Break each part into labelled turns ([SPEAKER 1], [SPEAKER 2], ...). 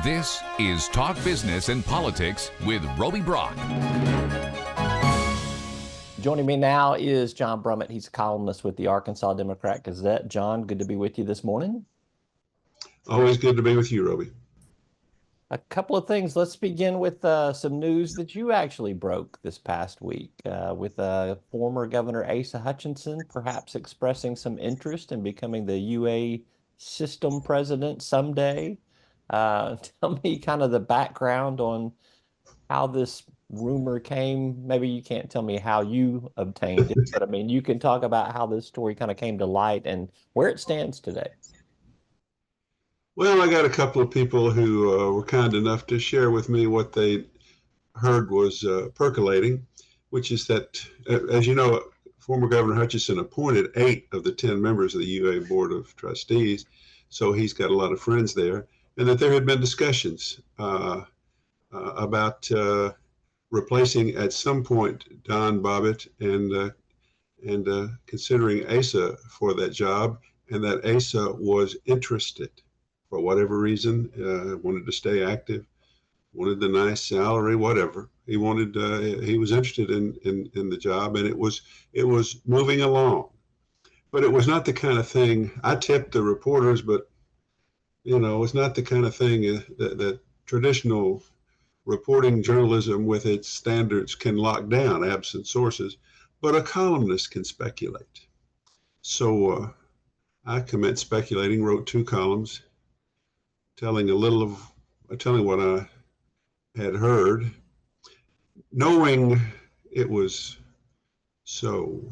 [SPEAKER 1] This is Talk Business and Politics with Roby Brock.
[SPEAKER 2] Joining me now is John Brummett. He's a columnist with the Arkansas Democrat-Gazette. John, good to be with you this morning.
[SPEAKER 3] Always good to be with you, Roby.
[SPEAKER 2] A couple of things. Let's begin with some news that you actually broke this past week with former Governor Asa Hutchinson perhaps expressing some interest in becoming the UA system president someday. Tell me kind of the background on how this rumor came. Maybe you can't tell me how you obtained it, but I mean, you can talk about how this story kind of came to light and where it stands today.
[SPEAKER 3] Well, I got a couple of people who were kind enough to share with me what they heard was percolating, which is that, as you know, former Governor Hutchinson appointed 8 of the 10 members of the UA Board of Trustees, so he's got a lot of friends there, and that there had been discussions about replacing at some point Don Bobbitt and considering Asa for that job, and that Asa was interested for whatever reason, wanted to stay active, wanted the nice salary, whatever. He wanted, he was interested in the job, and it was moving along. But it was not the kind of thing, I tipped the reporters, but it's not the kind of thing that traditional reporting journalism with its standards can lock down absent sources, but a columnist can speculate. So I commenced speculating, wrote 2 columns, telling what I had heard, knowing it was so,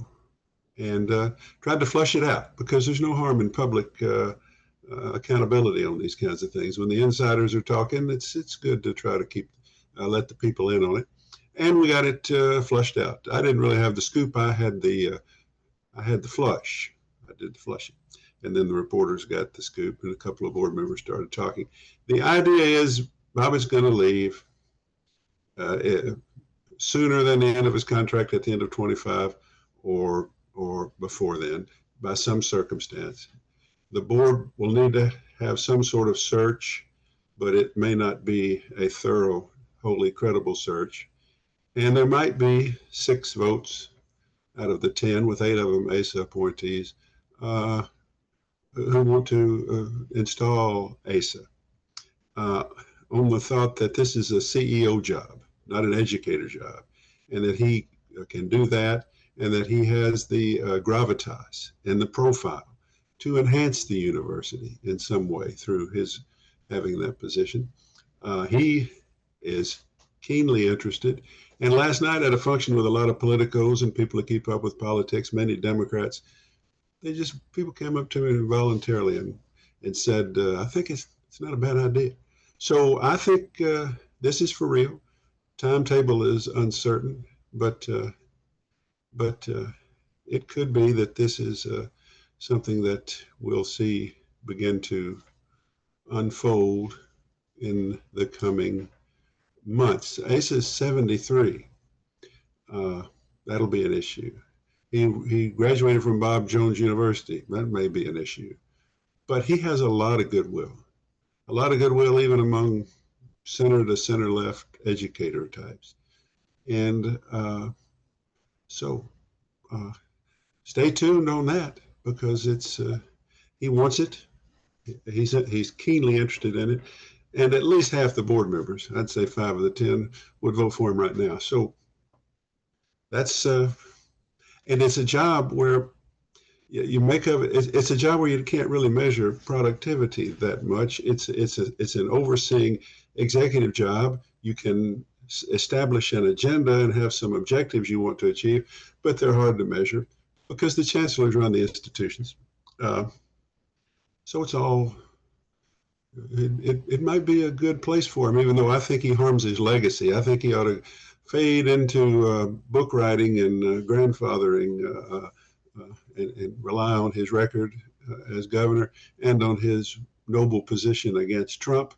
[SPEAKER 3] and tried to flush it out, because there's no harm in public accountability on these kinds of things. When the insiders are talking, it's good to try to let the people in on it, and we got it flushed out. I didn't really have the scoop. I had the flush. I did the flushing. And then the reporters got the scoop, and a couple of board members started talking. The idea is Bobbitt's going to leave sooner than the end of his contract at the end of 25 or before then, by some circumstance. The board will need to have some sort of search, but it may not be a thorough, wholly credible search. And there might be 6 votes out of the 10, with 8 of them Asa appointees, who want to install Asa on the thought that this is a CEO job, not an educator job, and that he can do that, and that he has the gravitas and the profile to enhance the university in some way through his having that position. He is keenly interested. And last night at a function with a lot of politicos and people who keep up with politics, many Democrats, people came up to me voluntarily and said, I think it's not a bad idea. So I think this is for real. Timetable is uncertain, but it could be that this is something that we'll see begin to unfold in the coming months. Asa's 73. That'll be an issue. He graduated from Bob Jones University. That may be an issue. But he has a lot of goodwill. A lot of goodwill even among center to center left educator types. And so stay tuned on that, because he wants it. He's keenly interested in it. And at least half the board members, I'd say 5 of the 10, would vote for him right now. So that's and it's a job where you make of it. It's a job where you can't really measure productivity that much. It's an overseeing executive job. You can establish an agenda and have some objectives you want to achieve, but they're hard to measure because the chancellors run the institutions. So it's all. It might be a good place for him, even though I think he harms his legacy. I think he ought to fade into book writing and grandfathering and rely on his record as governor and on his noble position against Trump.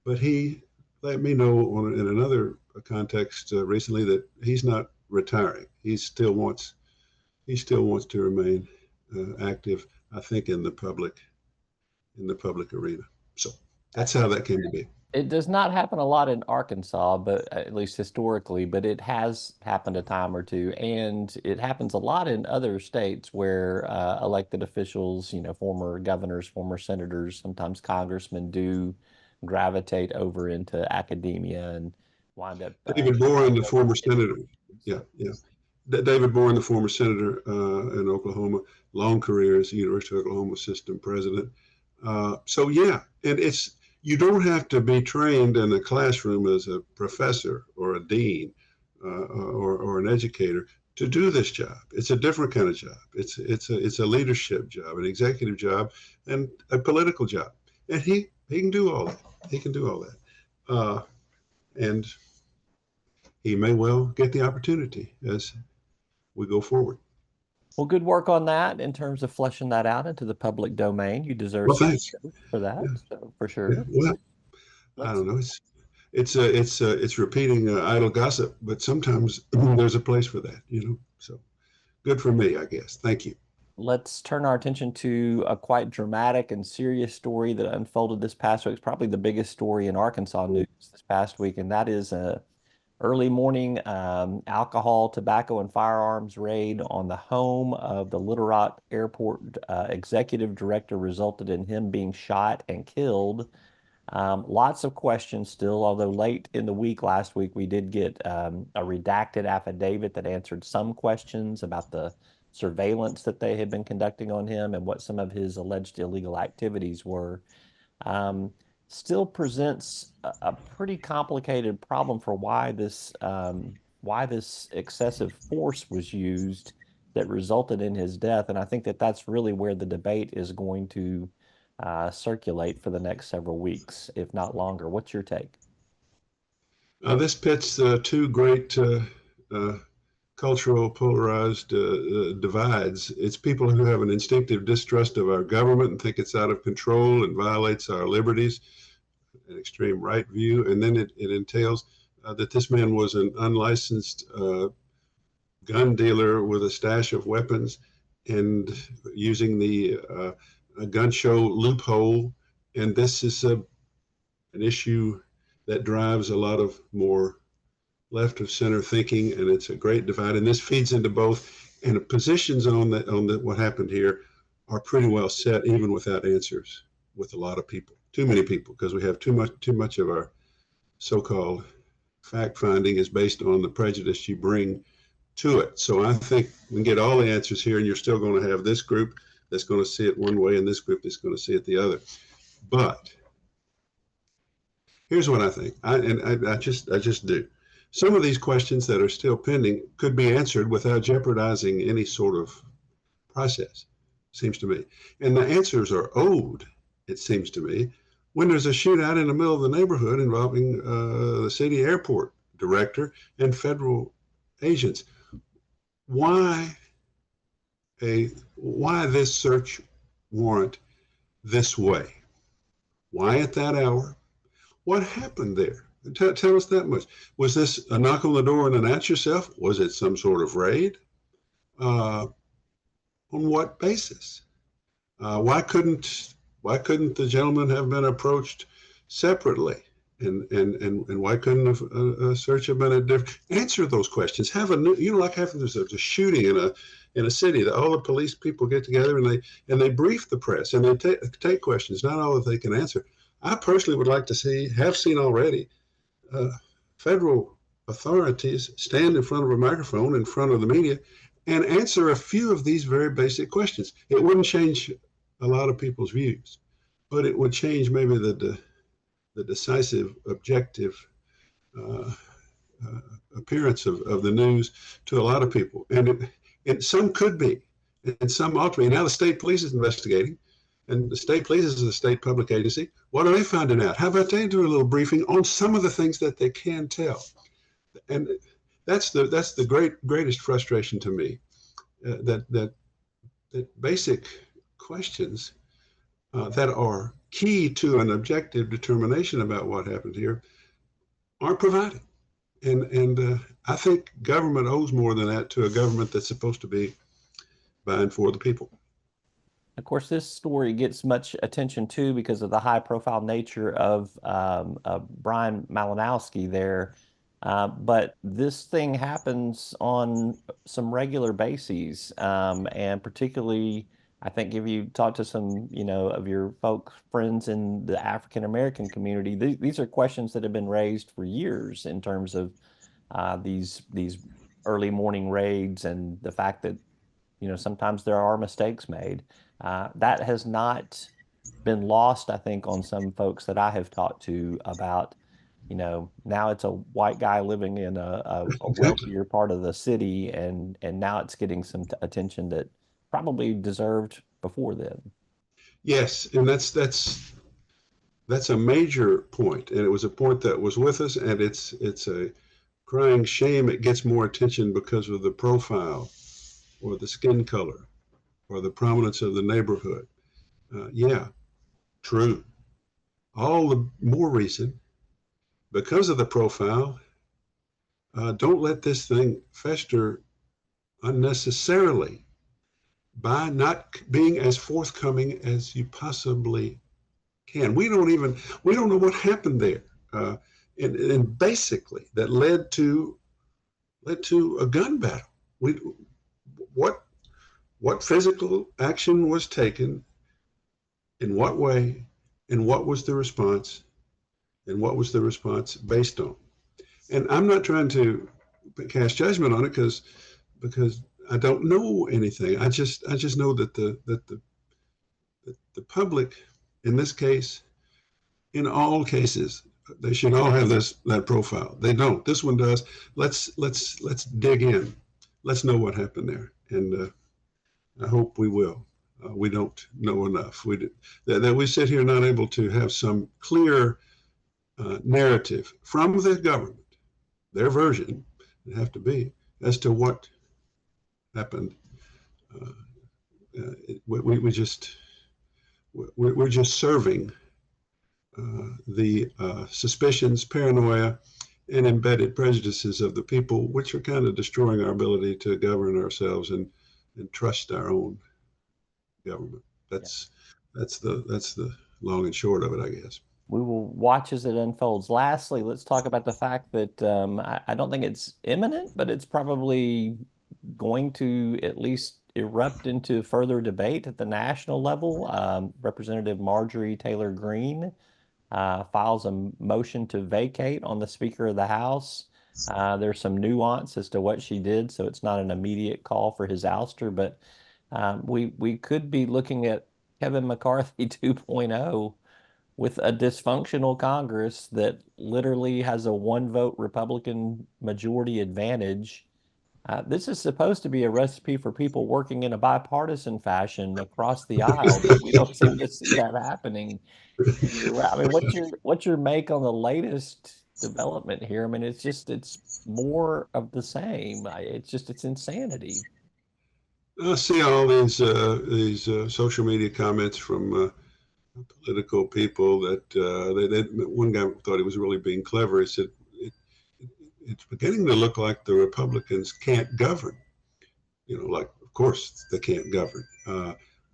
[SPEAKER 3] But he let me know in another context recently that he's not retiring. He still wants to remain active, I think, in the public arena. So That's how that came to be.
[SPEAKER 2] It does not happen a lot in Arkansas, but at least historically, but it has happened a time or two. And it happens a lot in other states where elected officials, former governors, former senators, sometimes congressmen do gravitate over into academia and wind up.
[SPEAKER 3] David Boren, the former senator. Yeah, yeah. David Boren, the former senator in Oklahoma, long career as the University of Oklahoma system president. So yeah, and you don't have to be trained in a classroom as a professor or a dean or an educator to do this job. It's a different kind of job. It's a leadership job, an executive job, and a political job. And he can do all that. He can do all that, and he may well get the opportunity as we go forward.
[SPEAKER 2] Well, good work on that in terms of fleshing that out into the public domain. You deserve
[SPEAKER 3] Well,
[SPEAKER 2] some
[SPEAKER 3] thanks.
[SPEAKER 2] credit for that,
[SPEAKER 3] Yeah.
[SPEAKER 2] so for sure.
[SPEAKER 3] Yeah. Well, I don't know. It's repeating idle gossip, but sometimes there's a place for that, So good for me, I guess. Thank you.
[SPEAKER 2] Let's turn our attention to a quite dramatic and serious story that unfolded this past week. It's probably the biggest story in Arkansas news this past week, and that is a early morning alcohol, tobacco, and firearms raid on the home of the Little Rock Airport executive director resulted in him being shot and killed. Lots of questions still, although late in the week last week, we did get a redacted affidavit that answered some questions about the surveillance that they had been conducting on him and what some of his alleged illegal activities were. Still presents a pretty complicated problem for why this excessive force was used that resulted in his death. And I think that that's really where the debate is going to circulate for the next several weeks, if not longer. What's your take?
[SPEAKER 3] This pits two great cultural polarized divides. It's people who have an instinctive distrust of our government and think it's out of control and violates our liberties, an extreme right view. And then it entails that this man was an unlicensed gun dealer with a stash of weapons and using the gun show loophole. And this is an issue that drives a lot of more left of center thinking, and it's a great divide. And this feeds into both. And the positions on what happened here are pretty well set, even without answers, with a lot of people. Too many people, because we have too much of our so-called fact finding is based on the prejudice you bring to it. So I think we can get all the answers here, and you're still going to have this group that's going to see it one way and this group that's going to see it the other. But here's what I think. I just do. Some of these questions that are still pending could be answered without jeopardizing any sort of process, seems to me. And the answers are owed, it seems to me, when there's a shootout in the middle of the neighborhood involving the city airport director and federal agents. Why this search warrant this way? Why at that hour? What happened there? Tell us that much. Was this a knock on the door and announce yourself? Was it some sort of raid? On what basis? Why couldn't the gentleman have been approached separately? And why couldn't a search have been a different? Answer those questions. Have like having there's a shooting in a city that all the police people get together and they brief the press and they take questions, not all that they can answer. I personally would like to have seen already federal authorities stand in front of a microphone in front of the media and answer a few of these very basic questions. It wouldn't change a lot of people's views, but it would change maybe the decisive, objective appearance of the news to a lot of people. And some could be, and some ought to be. Now the state police is investigating, and the state police is a state public agency. What are they finding out? How about they do a little briefing on some of the things that they can tell? And that's the greatest frustration to me, that basic questions that are key to an objective determination about what happened here aren't provided. And I think government owes more than that to a government that's supposed to be by and for the people.
[SPEAKER 2] Of course, this story gets much attention too because of the high-profile nature of Brian Malinowski there. But this thing happens on some regular bases, and particularly, I think if you talk to some, of your folks, friends in the African American community, these are questions that have been raised for years in terms of these early morning raids and the fact that sometimes there are mistakes made. That has not been lost, I think, on some folks that I have talked to about, now it's a white guy living in a
[SPEAKER 3] Exactly.
[SPEAKER 2] wealthier part of the city, and now it's getting some attention that probably deserved before then.
[SPEAKER 3] Yes, and that's a major point, and it was a point that was with us, and it's a crying shame it gets more attention because of the profile or the skin color or the prominence of the neighborhood. Yeah, true. All the more reason because of the profile. Don't let this thing fester unnecessarily by not being as forthcoming as you possibly can. We don't know what happened there, and basically that led to a gun battle. We what physical action was taken, in what way, and what was the response, based on. And I'm not trying to cast judgment on it because I don't know anything. I just know that the public, in this case, in all cases, they should all have that profile. They don't. This one does. Let's dig in. Let's know what happened there, and I hope we will. We don't know enough. That we sit here not able to have some clear narrative from the government, their version, would have to be, as to what happened. We're just serving the suspicions, paranoia, and embedded prejudices of the people, which are kind of destroying our ability to govern ourselves and trust our own government. That's the long and short of it, I guess.
[SPEAKER 2] We will watch as it unfolds. Lastly, let's talk about the fact that I don't think it's imminent, but it's probably going to at least erupt into further debate at the national level. Representative Marjorie Taylor Greene files a motion to vacate on the Speaker of the House. There's some nuance as to what she did, so it's not an immediate call for his ouster, but we could be looking at Kevin McCarthy 2.0 with a dysfunctional Congress that literally has a one-vote Republican majority advantage. This is supposed to be a recipe for people working in a bipartisan fashion across the aisle, but we don't seem to see that happening here. I mean, what's your make on the latest development here? I mean, it's more of the same. It's insanity.
[SPEAKER 3] I see all these social media comments from political people that one guy thought he was really being clever. He said it's beginning to look like the Republicans can't govern. Like, of course they can't govern.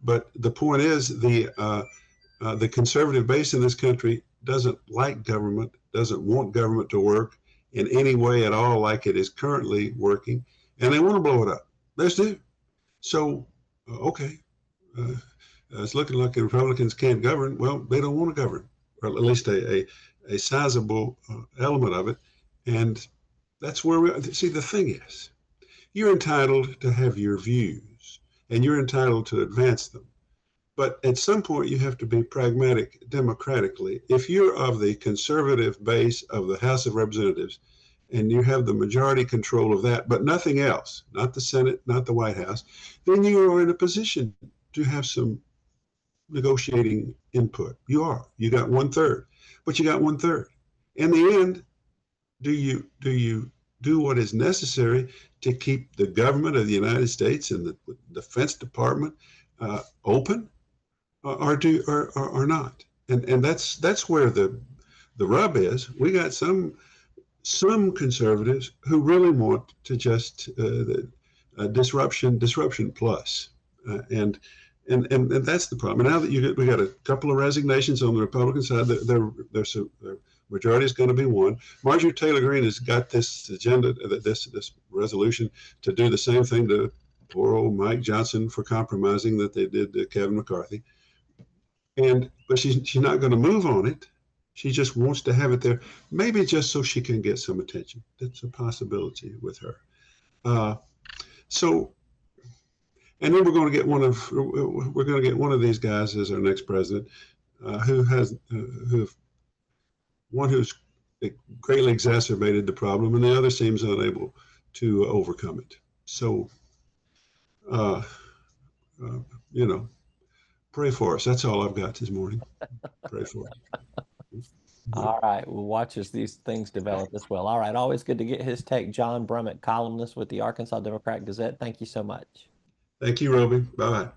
[SPEAKER 3] But the point is the conservative base in this country doesn't like government, doesn't want government to work in any way at all like it is currently working, and they want to blow it up. They do. So, okay. It's looking like the Republicans can't govern. Well, they don't want to govern, or at least a sizable element of it. And that's where we see. The thing is, you're entitled to have your views and you're entitled to advance them. But at some point, you have to be pragmatic democratically. If you're of the conservative base of the House of Representatives and you have the majority control of that, but nothing else, not the Senate, not the White House, then you are in a position to have some negotiating input. You got 1/3, but you got 1/3. In the end, do you do what is necessary to keep the government of the United States and the Defense Department open, or not? And that's where the rub is. We got some conservatives who really want to just disruption plus, and And that's the problem. And now that we got a couple of resignations on the Republican side, there's a majority is going to be won. Marjorie Taylor Greene has got this agenda, this resolution to do the same thing to poor old Mike Johnson for compromising that they did to Kevin McCarthy. But she's not going to move on it. She just wants to have it there, maybe just so she can get some attention. That's a possibility with her. And then we're going to get one of these guys as our next president, who's greatly exacerbated the problem, and the other seems unable to overcome it. So, pray for us. That's all I've got this morning. Pray for us.
[SPEAKER 2] All right, we'll watch as these things develop as well. All right, always good to get his take. John Brummett, columnist with the Arkansas Democrat Gazette. Thank you so much.
[SPEAKER 3] Thank you, Roby. Bye-bye.